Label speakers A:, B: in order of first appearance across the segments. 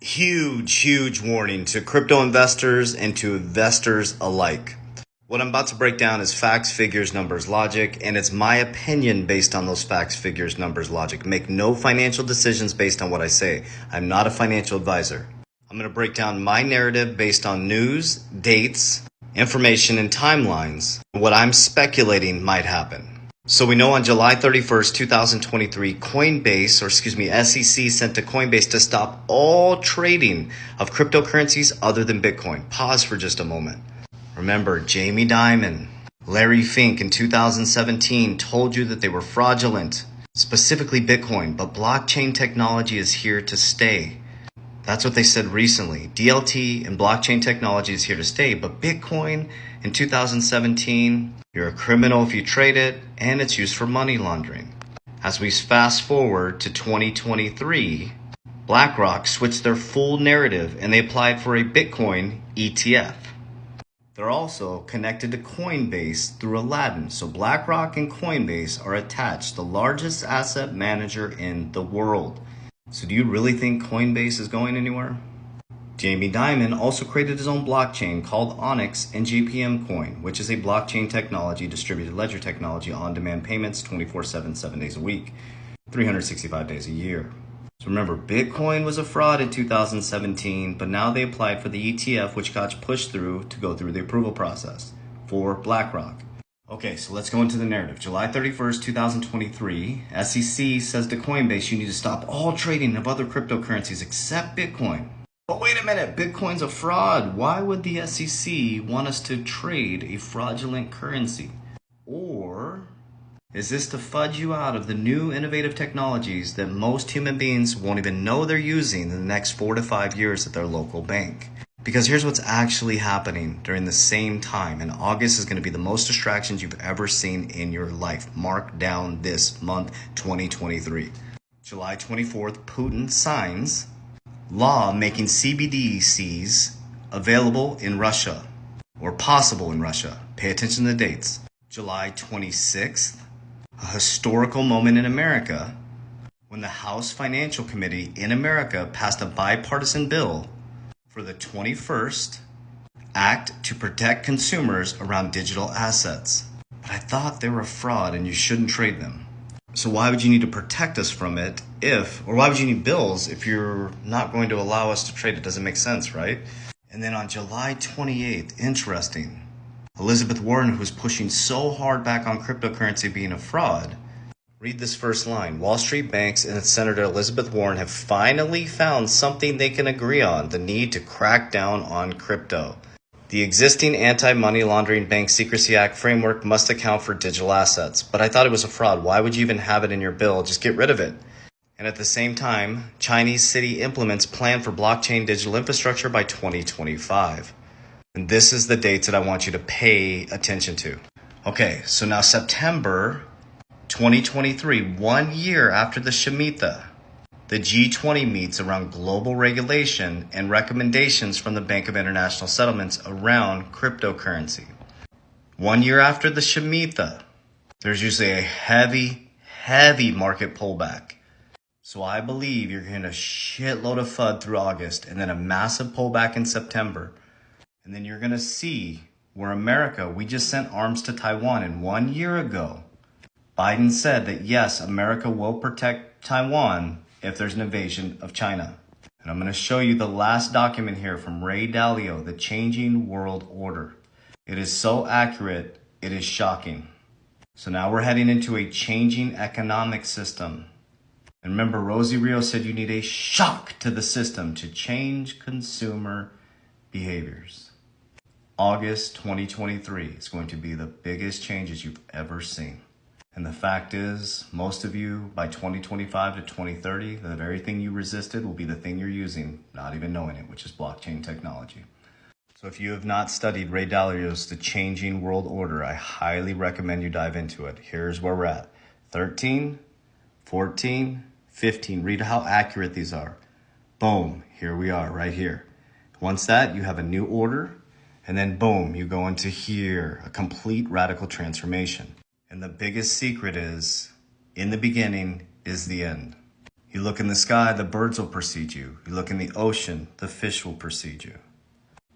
A: Huge warning to crypto investors and to investors alike. What I'm about to break down is facts, figures, numbers, logic, and it's my opinion based on those facts, figures, numbers, logic. Make no financial decisions based on what I say. I'm not a financial advisor. I'm going to break down my narrative based on news, dates, information, and timelines. What I'm speculating might happen. So we know on July 31st, 2023, SEC sent to Coinbase to stop all trading of cryptocurrencies other than Bitcoin. Pause for just a moment. Remember, Jamie Dimon, Larry Fink in 2017 told you that they were fraudulent, specifically Bitcoin, but blockchain technology is here to stay. That's what they said recently. DLT and blockchain technology is here to stay, but Bitcoin in 2017, you're a criminal if you trade it, and it's used for money laundering. As we fast forward to 2023, BlackRock switched their full narrative and they applied for a Bitcoin ETF. They're also connected to Coinbase through Aladdin. So BlackRock and Coinbase are attached, the largest asset manager in the world. So do you really think Coinbase is going anywhere? Jamie Dimon also created his own blockchain called Onyx and GPM Coin, which is a blockchain technology, distributed ledger technology, on-demand payments 24/7, 7 days a week, 365 days a year. So remember, Bitcoin was a fraud in 2017, but now they applied for the ETF, which got pushed through to go through the approval process for BlackRock. Okay, so let's go into the narrative. July 31st, 2023, SEC says to Coinbase, you need to stop all trading of other cryptocurrencies except Bitcoin. But wait a minute, Bitcoin's a fraud. Why would the SEC want us to trade a fraudulent currency? Or is this to fudge you out of the new innovative technologies that most human beings won't even know they're using in the next 4 to 5 years at their local bank? Because here's what's actually happening during the same time. And August is going to be the most distractions you've ever seen in your life. Mark down this month, 2023. July 24th, Putin signs law making CBDCs available in Russia or possible in Russia. Pay attention to the dates. July 26th, a historical moment in America when the House Financial Committee in America passed a bipartisan bill for the 21st Act to protect consumers around digital assets. But I thought they were a fraud and you shouldn't trade them. So why would you need to protect us from it why would you need bills if you're not going to allow us to trade? It doesn't make sense, right? And then on July 28th, interesting, Elizabeth Warren, who's pushing so hard back on cryptocurrency being a fraud, read this first line. Wall Street banks and Senator Elizabeth Warren have finally found something they can agree on, the need to crack down on crypto. The existing Anti-Money Laundering Bank Secrecy Act framework must account for digital assets. But I thought it was a fraud. Why would you even have it in your bill? Just get rid of it. And at the same time, Chinese city implements plan for blockchain digital infrastructure by 2025. And this is the dates that I want you to pay attention to. Okay, so now September 2023, 1 year after the Shemitah, the G20 meets around global regulation and recommendations from the Bank of International Settlements around cryptocurrency. 1 year after the Shemitah, there's usually a heavy market pullback. So I believe you're going to shitload of FUD through August and then a massive pullback in September. And then you're going to see where America, we just sent arms to Taiwan, and 1 year ago, Biden said that yes, America will protect Taiwan if there's an invasion of China. And I'm going to show you the last document here from Ray Dalio, The Changing World Order. It is so accurate, it is shocking. So now we're heading into a changing economic system. And remember, Rosie Rios said you need a shock to the system to change consumer behaviors. August 2023 is going to be the biggest changes you've ever seen. And the fact is, most of you, by 2025 to 2030, the very thing you resisted will be the thing you're using, not even knowing it, which is blockchain technology. So if you have not studied Ray Dalio's The Changing World Order, I highly recommend you dive into it. Here's where we're at. 13, 14, 15. Read how accurate these are. Boom, here we are right here. Once that, you have a new order, and then boom, you go into here, a complete radical transformation. And the biggest secret is, in the beginning is the end. You look in the sky, the birds will precede you. You look in the ocean, the fish will precede you.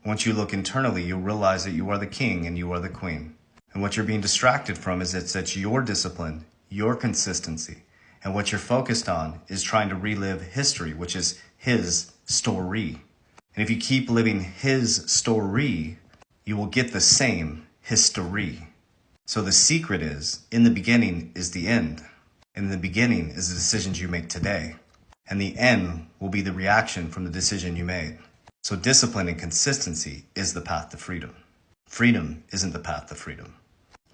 A: Once you look internally, you'll realize that you are the king and you are the queen. And what you're being distracted from is it's your discipline, your consistency. And what you're focused on is trying to relive history, which is his story. And if you keep living his story, you will get the same history. So the secret is, in the beginning is the end. In the beginning is the decisions you make today. And the end will be the reaction from the decision you made. So discipline and consistency is the path to freedom. Freedom isn't the path to freedom.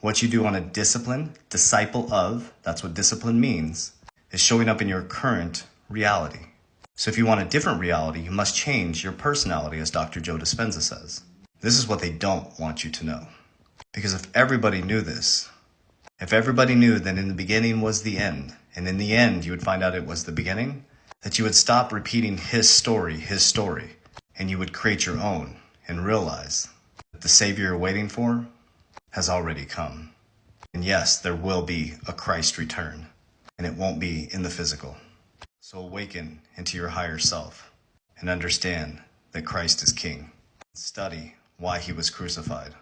A: What you do on a disciple of, that's what discipline means, is showing up in your current reality. So if you want a different reality, you must change your personality, as Dr. Joe Dispenza says. This is what they don't want you to know. Because if everybody knew this, if everybody knew that in the beginning was the end, and in the end you would find out it was the beginning, that you would stop repeating his story, and you would create your own and realize that the Savior you're waiting for has already come. And yes, there will be a Christ return, and it won't be in the physical. So awaken into your higher self and understand that Christ is King. Study why he was crucified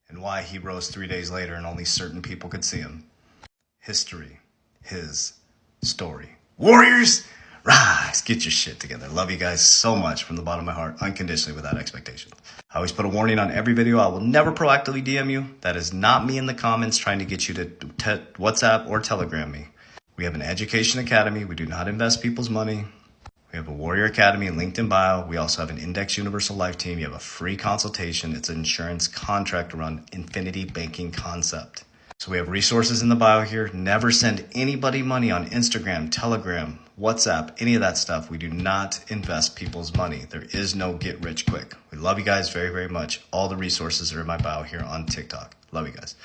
A: and why he rose 3 days later and only certain people could see him. History, his story. Warriors, rise, get your shit together. Love you guys so much from the bottom of my heart, unconditionally, without expectation. I always put a warning on every video. I will never proactively DM you. That is not me in the comments trying to get you to WhatsApp or Telegram me. We have an education academy. We do not invest people's money. We have a Warrior Academy and LinkedIn bio. We also have an Index Universal Life team. You have a free consultation. It's an insurance contract around infinity banking concept. So we have resources in the bio here. Never send anybody money on Instagram, Telegram, WhatsApp, any of that stuff. We do not invest people's money. There is no get rich quick. We love you guys very, very much. All the resources are in my bio here on TikTok. Love you guys.